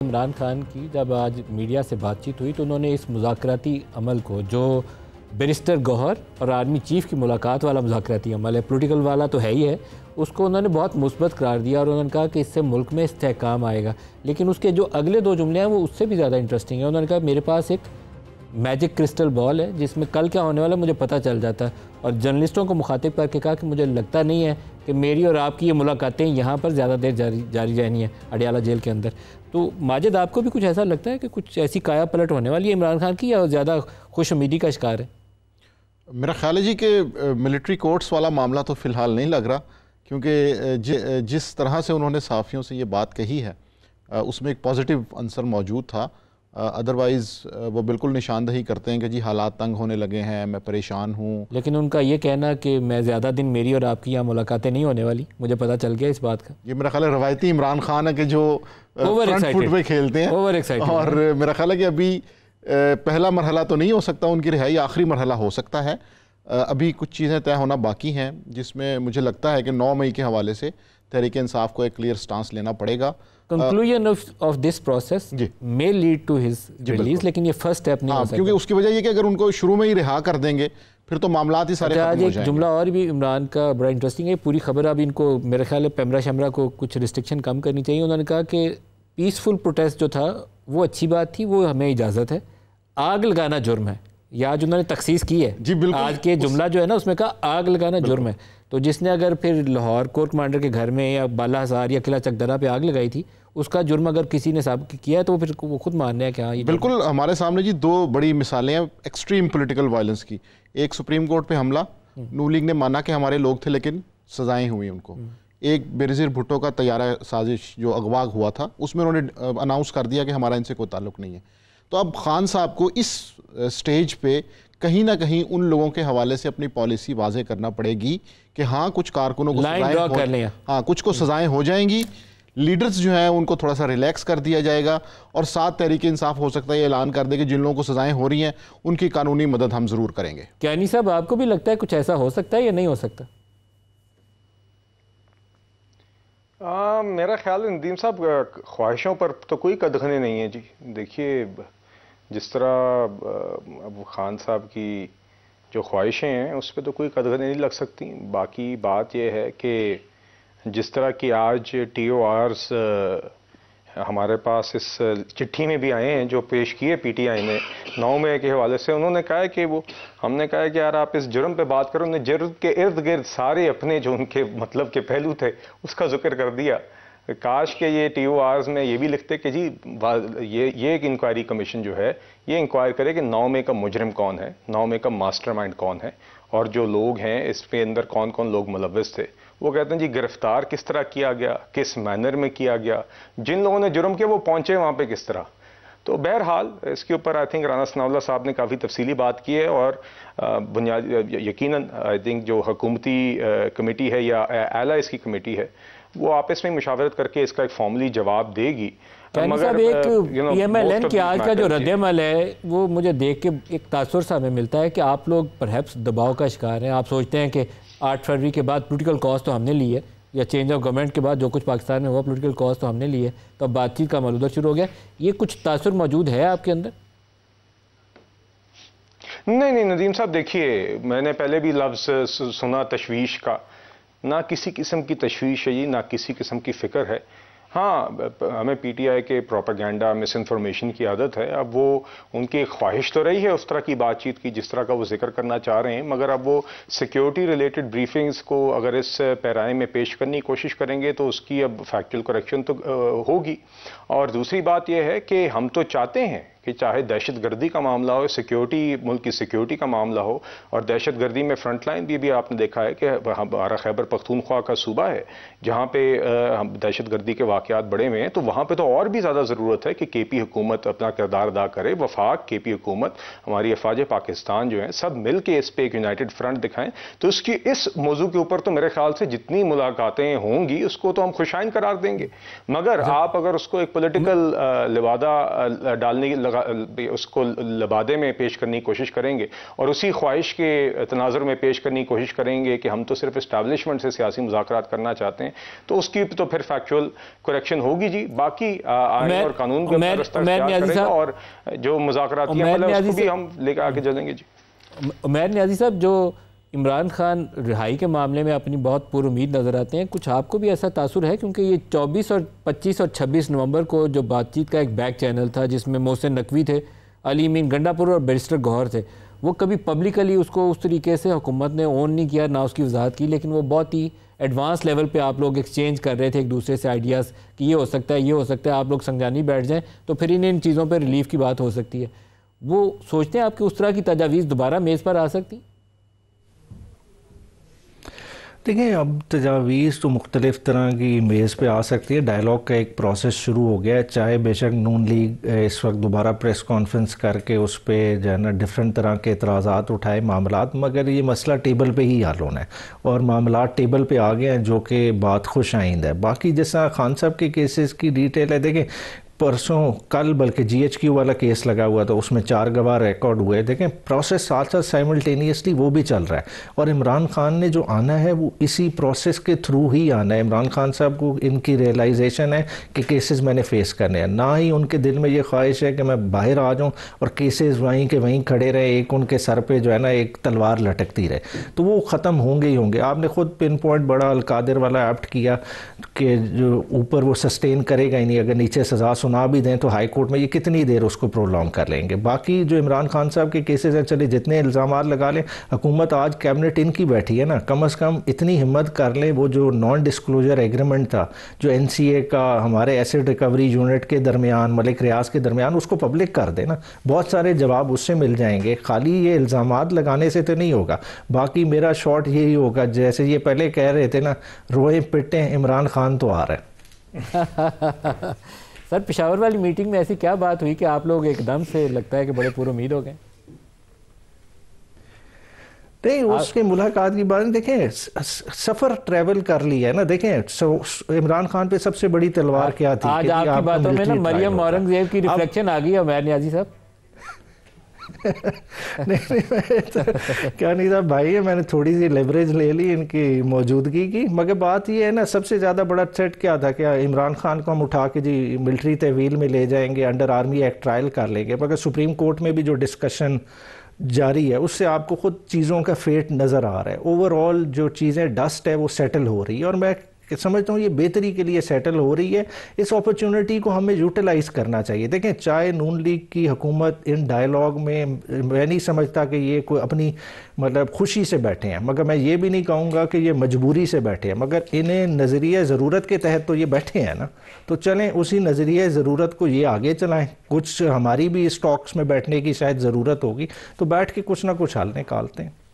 عمران خان کی جب آج میڈیا سے بات چیت ہوئی تو انہوں نے اس مذاکراتی عمل کو، جو بیرسٹر گوہر اور آرمی چیف کی ملاقات والا مذاکراتی عمل ہے، پولیٹیکل والا تو ہے ہی ہے، اس کو انہوں نے بہت مثبت قرار دیا اور انہوں نے کہا کہ اس سے ملک میں استحکام آئے گا۔ لیکن اس کے جو اگلے دو جملے ہیں وہ اس سے بھی زیادہ انٹرسٹنگ ہیں۔ انہوں نے کہا میرے پاس ایک میجک کرسٹل بال ہے جس میں کل کیا ہونے والا ہے مجھے پتہ چل جاتا ہے، اور جرنلسٹوں کو مخاطب کر کے کہا کہ مجھے لگتا نہیں ہے کہ میری اور آپ کی یہ ملاقاتیں یہاں پر زیادہ دیر جاری رہنی ہے اڈیالہ جیل کے اندر۔ تو ماجد، آپ کو بھی کچھ ایسا لگتا ہے کہ کچھ ایسی کایا پلٹ ہونے والی ہے عمران خان کی، یا زیادہ خوش امیدی کا شکار ہے؟ میرا خیال ہے جی کہ ملٹری کورٹس والا معاملہ تو فی الحال نہیں لگ رہا، کیونکہ جس طرح سے انہوں نے صحافیوں سے یہ بات کہی ہے اس میں ایک پازیٹیو عنصر موجود تھا۔ ادروائز وہ بالکل نشاندہی کرتے ہیں کہ جی حالات تنگ ہونے لگے ہیں، میں پریشان ہوں۔ لیکن ان کا یہ کہنا کہ میں زیادہ دن میری اور آپ کی یہاں ملاقاتیں نہیں ہونے والی، مجھے پتہ چل گیا اس بات کا۔ یہ میرا خیال ہے روایتی عمران خان ہے کہ جو فرنٹ فٹ پہ کھیلتے ہیں، اور میرا خیال ہے کہ ابھی پہلا مرحلہ تو نہیں ہو سکتا ان کی رہائی، آخری مرحلہ ہو سکتا ہے۔ ابھی کچھ چیزیں طے ہونا باقی ہیں جس میں مجھے لگتا ہے کہ 9 مئی کے حوالے سے تحریک انصاف کو ایک کلیئر سٹانس لینا پڑے گا۔ Conclusion of this process may lead to his release، لیکن یہ فرسٹ سٹیپ نہیں ہو سکتا، کیونکہ اس کی وجہ یہ کہ اگر ان کو شروع میں ہی رہا کر دیں گے پھر تو معاملات ہی سارے ختم ہو جائیں گے۔ ایک جملہ اور بھی عمران کا بڑا انٹرسٹنگ ہے، پوری خبر اب ان کو میرے خیال ہے پیمرا شمرا کو کچھ ریسٹرکشن کم کرنی چاہیے۔ انہوں نے کہا کہ پیسفل پروٹیسٹ جو تھا وہ اچھی بات تھی، وہ ہمیں اجازت ہے، آگ لگانا جرم ہے۔ یا جو انہوں نے تخصیص کی ہے جی بالکل، آج کے جملہ جو ہے نا اس میں کہا آگ لگانا جرم ہے، تو جس نے اگر پھر لاہور کور کمانڈر کے گھر میں یا بالا ہزار یا قلعہ چک درہ پہ آگ لگائی تھی، اس کا جرم اگر کسی نے ثابت کیا ہے تو پھر وہ خود مان رہے ہیں کہ ہاں یہ بالکل۔ ہمارے سامنے جی 2 بڑی مثالیں ہیں ایکسٹریم پولیٹیکل وائلنس کی۔ ایک سپریم کورٹ پہ حملہ، نون لیگ نے مانا کہ ہمارے لوگ تھے لیکن سزائیں ہوئی ان کو۔ ایک بینظیر بھٹو کا طیارہ سازش جو اغوا ہوا تھا، اس میں انہوں نے اناؤنس کر دیا کہ ہمارا ان سے کوئی تعلق نہیں ہے۔ تو اب خان صاحب کو اس سٹیج پہ کہیں نہ کہیں ان لوگوں کے حوالے سے اپنی پالیسی واضح کرنا پڑے گی کہ ہاں کچھ کارکنوں کو کچھ کو سزائیں ہو جائیں گی، لیڈرز جو ہیں ان کو تھوڑا سا ریلیکس کر دیا جائے گا، اور ساتھ تحریک انصاف ہو سکتا ہے یہ اعلان کر دے کہ جن لوگوں کو سزائیں ہو رہی ہیں ان کی قانونی مدد ہم ضرور کریں گے۔ کیانی صاحب، آپ کو بھی لگتا ہے کچھ ایسا ہو سکتا ہے یا نہیں ہو سکتا؟ میرا خیال ہے ندیم صاحب خواہشوں پر تو کوئی قدغنی نہیں ہے جی۔ دیکھیے جس طرح ابو خان صاحب کی جو خواہشیں ہیں اس پہ تو کوئی قدغنی نہیں لگ سکتی۔ باقی بات یہ ہے کہ جس طرح کی آج ٹی او آرز ہمارے پاس اس چٹھی میں بھی آئے ہیں جو پیش کیے پی ٹی آئی نے 9 مئی کے حوالے سے، انہوں نے کہا ہے کہ ہم نے کہا ہے کہ یار آپ اس جرم پہ بات کرو، انہیں جرم کے ارد گرد سارے اپنے جو ان کے مطلب کے پہلو تھے اس کا ذکر کر دیا۔ کاش کہ یہ ٹی او آرز میں یہ بھی لکھتے کہ جی یہ ایک انکوائری کمیشن جو ہے یہ انکوائر کرے کہ 9 مئی کا مجرم کون ہے، 9 مئی کا ماسٹر مائنڈ کون ہے، اور جو لوگ ہیں اس پہ اندر کون کون لوگ ملوث تھے۔ وہ کہتے ہیں جی گرفتار کس طرح کیا گیا، کس مینر میں کیا گیا، جن لوگوں نے جرم کیا وہ پہنچے وہاں پہ کس طرح۔ تو بہرحال اس کے اوپر آئی تھنک رانا ثناء اللہ صاحب نے کافی تفصیلی بات کی ہے، اور یقیناً آئی تھنک جو حکومتی کمیٹی ہے یا اعلیٰ اس کی کمیٹی ہے وہ آپس میں مشاورت کر کے اس کا ایک فارملی جواب دے گی۔ مگر ایک پی ایم ایل این کی آج کا جو رد عمل ہے وہ مجھے دیکھ کے ایک تاثر سا ہمیں ملتا ہے کہ آپ لوگ پرہیپس دباؤ کا شکار ہیں۔ آپ سوچتے ہیں کہ 8 فروری کے بعد پولیٹیکل کاز تو ہم نے لی ہے، یا چینج آف گورنمنٹ کے بعد جو کچھ پاکستان میں ہوا پولیٹیکل کاز تو ہم نے لی ہے، تو اب بات چیت کا عمل ادھر شروع ہو گیا۔ یہ کچھ تاثر موجود ہے آپ کے اندر؟ نہیں ندیم صاحب، دیکھیے میں نے پہلے بھی لفظ سنا تشویش کا، نہ کسی قسم کی تشویش ہے جی، نہ کسی قسم کی فکر ہے۔ ہاں ہمیں پی ٹی آئی کے پروپیگنڈا مس انفارمیشن کی عادت ہے، اب وہ ان کی خواہش تو رہی ہے اس طرح کی بات چیت کی جس طرح کا وہ ذکر کرنا چاہ رہے ہیں، مگر اب وہ سیکیورٹی ریلیٹڈ بریفنگز کو اگر اس پیرائے میں پیش کرنے کی کوشش کریں گے تو اس کی اب فیکچوئل کریکشن تو ہوگی۔ اور دوسری بات یہ ہے کہ ہم تو چاہتے ہیں کہ چاہے دہشت گردی کا معاملہ ہو، سیکیورٹی ملک کی سیکیورٹی کا معاملہ ہو، اور دہشت گردی میں فرنٹ لائن بھی آپ نے دیکھا ہے کہ ہمارا خیبر پختونخوا کا صوبہ ہے جہاں پہ دہشت گردی کے واقعات بڑے ہوئے ہیں، تو وہاں پہ تو اور بھی زیادہ ضرورت ہے کہ کے پی حکومت اپنا کردار ادا کرے، وفاق کے پی حکومت ہماری افواج پاکستان جو ہیں سب مل کے اس پہ ایک یونائٹڈ فرنٹ دکھائیں۔ تو اس موضوع کے اوپر تو میرے خیال سے جتنی ملاقاتیں ہوں گی اس کو تو ہم خوشائن قرار دیں گے، مگر آپ اگر اس کو ایک پولیٹیکل لبادہ ڈالنے اس کو لبادے میں پیش کرنے کی کوشش کریں گے اور اسی خواہش کے تناظر میں پیش کرنے کی کوشش کریں گے کہ ہم تو صرف اسٹیبلشمنٹ سے سیاسی مذاکرات کرنا چاہتے ہیں، تو اس کی تو پھر فیکچوئل کریکشن ہوگی جی. باقی آئین اور قانون کا رستہ اختیار کرے گا اور جو مذاکراتی عمل ہے اس کو بھی ہم لے کے آگے چلیں گے جی. عمیر نیازی صاحب، جو عمران خان رہائی کے معاملے میں اپنی بہت پر امید نظر آتے ہیں، کچھ آپ کو بھی ایسا تاثر ہے؟ کیونکہ یہ 24 اور 25 اور 26 نومبر کو جو بات چیت کا ایک بیک چینل تھا جس میں محسن نقوی تھے، علی امین گنڈا پور اور بیرسٹر گوہر تھے، وہ کبھی پبلکلی اس کو اس طریقے سے حکومت نے اون نہیں کیا، نہ اس کی وضاحت کی، لیکن وہ بہت ہی ایڈوانس لیول پہ آپ لوگ ایکسچینج کر رہے تھے ایک دوسرے سے آئیڈیاز کہ یہ ہو سکتا ہے، یہ ہو سکتا ہے، آپ لوگ سنجانی بیٹھ جائیں تو پھر ان چیزوں پہ ریلیف کی بات ہو سکتی ہے. وہ سوچتے ہیں آپ کہ اس طرح کی تجاویز دوبارہ میز پر آ سکتی؟ دیکھیں، اب تجاویز تو مختلف طرح کی میز پہ آ سکتی ہے. ڈائلاگ کا ایک پروسیس شروع ہو گیا ہے، چاہے بے شک نون لیگ اس وقت دوبارہ پریس کانفرنس کر کے اس پہ جو ہے نا ڈفرینٹ طرح کے اعتراضات اٹھائے معاملات، مگر یہ مسئلہ ٹیبل پہ ہی حل ہونا ہے اور معاملات ٹیبل پہ آ گئے ہیں، جو کہ بات خوش آئند ہے. باقی جس طرح خان صاحب کے کیسز کی ڈیٹیل ہے، دیکھیں پرسوں کل بلکہ جی ایچ کیو والا کیس لگا ہوا تھا، اس میں 4 گواہ ریکارڈ ہوئے. دیکھیں پروسیس ساتھ ساتھ سائملٹینیسلی وہ بھی چل رہا ہے اور عمران خان نے جو آنا ہے وہ اسی پروسیس کے تھرو ہی آنا ہے. عمران خان صاحب کو ان کی ریئلائزیشن ہے کہ کیسز میں نے فیس کرنے ہیں، نہ ہی ان کے دل میں یہ خواہش ہے کہ میں باہر آ جاؤں اور کیسز وہیں کے وہیں کھڑے رہے، ایک ان کے سر پہ جو ہے نا ایک تلوار لٹکتی رہے. تو وہ ختم ہوں گے ہی ہوں گے. آپ نے خود پن پوائنٹ بڑا القادر والا ایپٹ کیا کہ جو اوپر وہ سسٹین کرے گا ہی نہیں، اگر نیچے سزا سنا بھی دیں تو ہائی کورٹ میں یہ کتنی دیر اس کو پرولونگ کر لیں گے. باقی جو عمران خان صاحب کے کیسز ہیں، چلے جتنے الزامات لگا لیں، حکومت آج کیبنٹ ان کی بیٹھی ہے نا، کم از کم اتنی ہمت کر لیں وہ جو نان ڈسکلوجر ایگریمنٹ تھا جو این سی اے کا ہمارے ایسڈ ریکوری یونٹ کے درمیان، ملک ریاض کے درمیان، اس کو پبلک کر دیں نا. بہت سارے جواب اس سے مل جائیں گے، خالی یہ الزامات لگانے سے تو نہیں ہوگا. باقی میرا شارٹ یہی ہوگا، جیسے یہ پہلے کہہ رہے تھے نا، روئیں پٹیں عمران خان تو آ رہا ہے. سر، پشاور والی میٹنگ میں ایسی کیا بات ہوئی کہ آپ لوگ ایک دم سے لگتا ہے کہ بڑے پر امید ہو گئے؟ نہیں، اس کے ملاقات کی بات دیکھیں، سفر ٹریول کر لیا ہے نا. دیکھیں عمران خان پہ سب سے بڑی تلوار کیا تھی؟ آج آپ کی باتوں میں نا مریم اورنگزیب کی ریفلیکشن آ گئی ہے عمیر نیازی صاحب. کیا نہیں صاحب بھائی ہے، میں نے تھوڑی سی لیوریج لے لی ان کی موجودگی کی. مگر بات یہ ہے نا، سب سے زیادہ بڑا تھریٹ کیا تھا کہ عمران خان کو ہم اٹھا کے جی ملٹری تحویل میں لے جائیں گے، انڈر آرمی ایکٹ ٹرائل کر لیں گے. مگر سپریم کورٹ میں بھی جو ڈسکشن جاری ہے اس سے آپ کو خود چیزوں کا فیٹ نظر آ رہا ہے. اوور آل جو چیزیں ڈسٹ ہے وہ سیٹل ہو رہی ہے اور میں سمجھتا ہوں یہ بہتری کے لیے سیٹل ہو رہی ہے. اس اپرچونٹی کو ہمیں یوٹیلائز کرنا چاہیے. دیکھیں چاہے نون لیگ کی حکومت ان ڈائلاگ میں نہیں سمجھتا کہ یہ کوئی اپنی مطلب خوشی سے بیٹھے ہیں، مگر میں یہ بھی نہیں کہوں گا کہ یہ مجبوری سے بیٹھے ہیں، مگر انہیں نظریہ ضرورت کے تحت تو یہ بیٹھے ہیں نا. تو چلیں اسی نظریہ ضرورت کو یہ آگے چلائیں. کچھ ہماری بھی اس ٹاکس میں بیٹھنے کی شاید ضرورت ہوگی تو بیٹھ کے کچھ نہ کچھ حل نکالتے ہیں.